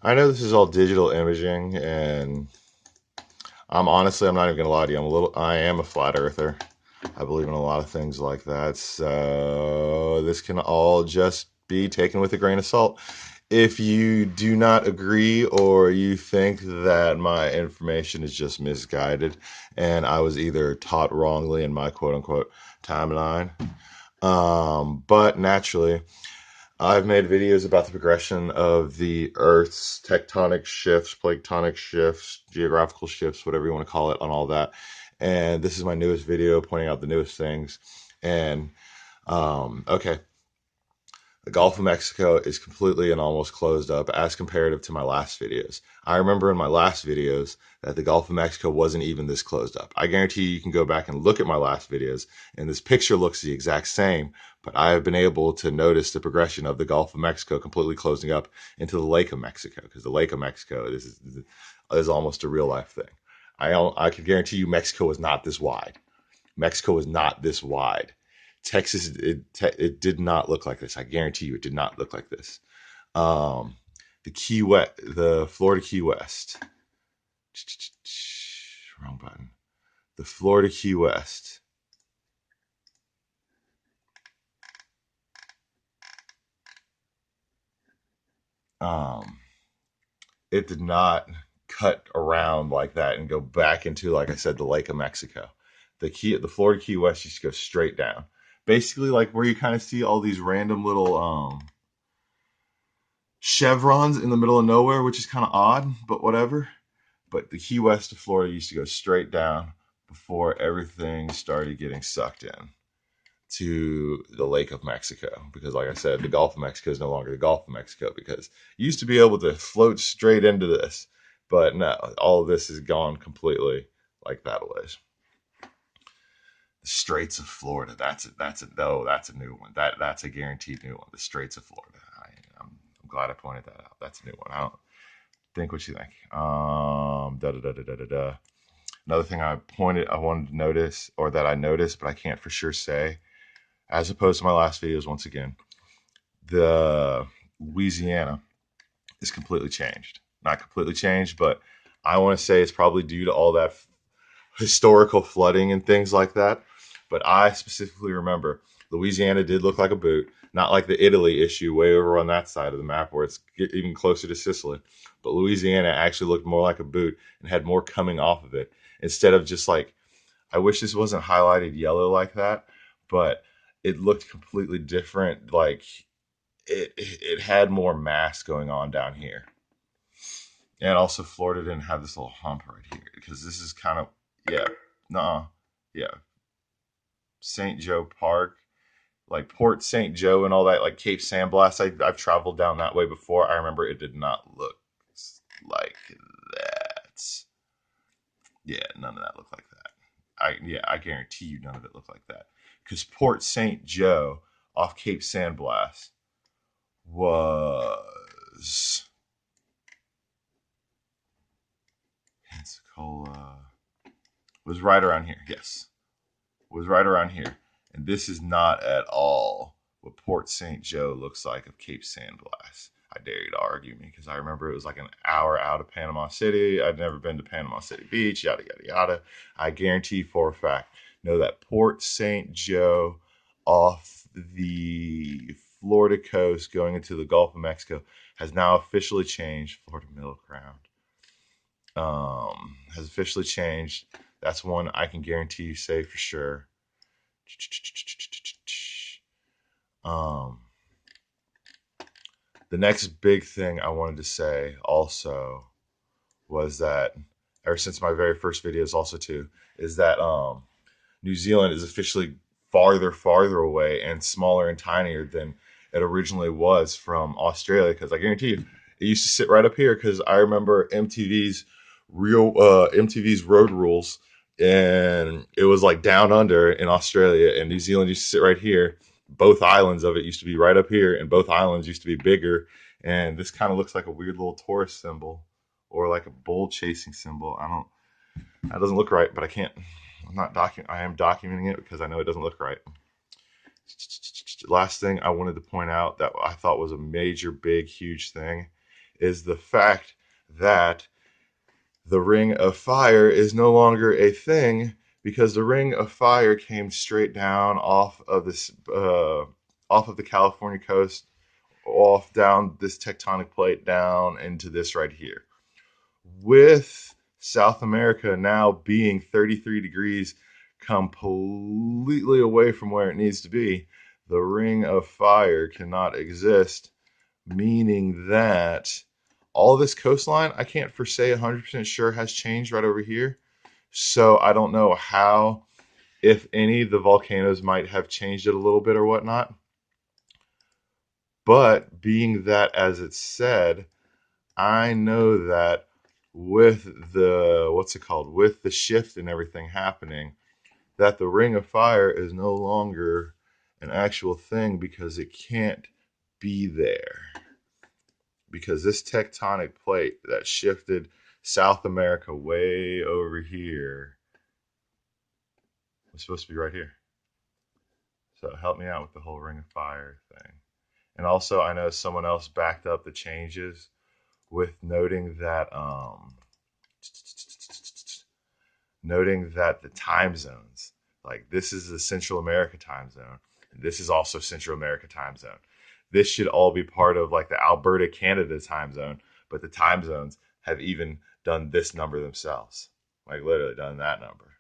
I know this is all digital imaging, and I'm not even gonna lie to you. I am a flat earther. I believe in a lot of things like that. So this can all just be taken with a grain of salt. If you do not agree or you think that my information is just misguided and I was either taught wrongly in my quote unquote timeline, but naturally, I've made videos about the progression of the Earth's tectonic shifts, planktonic shifts, geographical shifts, whatever you want to call it, on all that. And this is my newest video pointing out the newest things. And okay, the Gulf of Mexico is completely and almost closed up as comparative to my last videos. I remember in my last videos that the Gulf of Mexico wasn't even this closed up. I guarantee you can go back and look at my last videos and this picture looks the exact same, but I have been able to notice the progression of the Gulf of Mexico completely closing up into the Lake of Mexico, because the Lake of Mexico is almost a real life thing. I can guarantee you Mexico is not this wide. Mexico is not this wide. Texas, it did not look like this. I guarantee you, it did not look like this. Um, the Florida Key West. Wrong button. The Florida Key West. Um, it did not cut around like that and go back into, like I said, the Lake of Mexico. The Florida Key West used to go straight down. Basically, like where you kind of see all these random little chevrons in the middle of nowhere, which is kind of odd, but whatever. But the Key West of Florida used to go straight down before everything started getting sucked in to the Lake of Mexico. Because, like I said, the Gulf of Mexico is no longer the Gulf of Mexico, because you used to be able to float straight into this. But no, all of this has gone completely like that was. The Straits of Florida. That's a new one. That's a guaranteed new one. The Straits of Florida. I'm glad I pointed that out. That's a new one. I don't think what you think. Da da da da da da da. Another thing I wanted to notice, or that I noticed, but I can't for sure say, as opposed to my last videos, once again, the Louisiana is completely changed. Not completely changed, but I want to say it's probably due to all that historical flooding and things like that. But I specifically remember Louisiana did look like a boot, not like the Italy issue way over on that side of the map where it's even closer to Sicily. But Louisiana actually looked more like a boot and had more coming off of it instead of just like, I wish this wasn't highlighted yellow like that, but it looked completely different. Like it had more mass going on down here. And also Florida didn't have this little hump right here, because this is kind of, yeah, nah, yeah, St. Joe Park, like Port St. Joe and all that, like Cape San Blas. I've traveled down that way before. I remember it did not look like that. Yeah, none of that looked like that. I guarantee you none of it looked like that. Because Port St. Joe off Cape San Blas was Pensacola, was right around here. Yes, was right around here. And this is not at all what Port St. Joe looks like of Cape San Blas. I dare you to argue me, because I remember it was like an hour out of Panama City. I'd never been to Panama City Beach, yada, yada, yada. I guarantee for a fact, know that Port St. Joe off the Florida coast going into the Gulf of Mexico has now officially changed. Florida Middle Ground has officially changed. That's one I can guarantee you, say for sure. Um, the next big thing I wanted to say also was that, ever since my very first videos also too, is that New Zealand is officially farther away and smaller and tinier than it originally was from Australia. Because I guarantee you, it used to sit right up here. Because I remember MTV's Road Rules, and it was like down under in Australia, and New Zealand used to sit right here. Both islands of it used to be right up here, and both islands used to be bigger. And this kind of looks like a weird little tourist symbol, or like a bull chasing symbol. I don't. That doesn't look right, but I can't. I am documenting it because I know it doesn't look right. Last thing I wanted to point out that I thought was a major, big, huge thing is the fact that the Ring of Fire is no longer a thing, because the Ring of Fire came straight down off of the California coast, off down this tectonic plate down into this right here. With South America now being 33 degrees completely away from where it needs to be, the Ring of Fire cannot exist, meaning that all this coastline, I can't for say 100% sure, has changed right over here. So I don't know how, if any, the volcanoes might have changed it a little bit or whatnot. But being that, as it's said, I know that with with the shift and everything happening, that the Ring of Fire is no longer an actual thing, because it can't be there. Because this tectonic plate that shifted South America way over here was supposed to be right here. So help me out with the whole Ring of Fire thing. And also, I know someone else backed up the changes with noting that the time zones, like this is the Central America time zone, and this is also Central America time zone. This should all be part of like the Alberta, Canada time zone, but the time zones have even done this number themselves, like literally done that number.